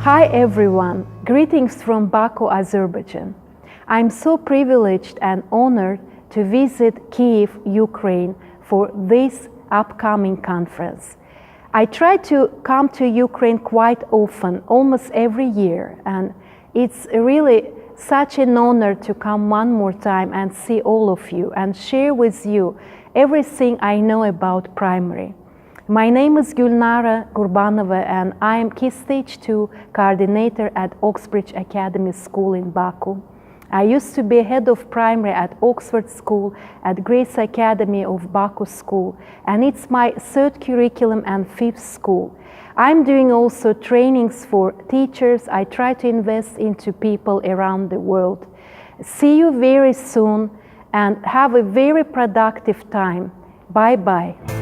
Hi everyone, greetings from Baku, Azerbaijan. I'm so privileged and honored to visit Kyiv, Ukraine for this upcoming conference. I try to come to Ukraine quite often, almost every year, and it's really such an honor to come one more time and see all of you and share with you everything I know about primary. My name is Gulnara Gurbanova and I am Key Stage 2 coordinator at Oxbridge Academy School in Baku. I used to be head of primary at Oxford School, at Grace Academy of Baku School, and it's my third curriculum and fifth school. I'm doing also trainings for teachers. I try to invest into people around the world. See you very soon and have a very productive time. Bye-bye.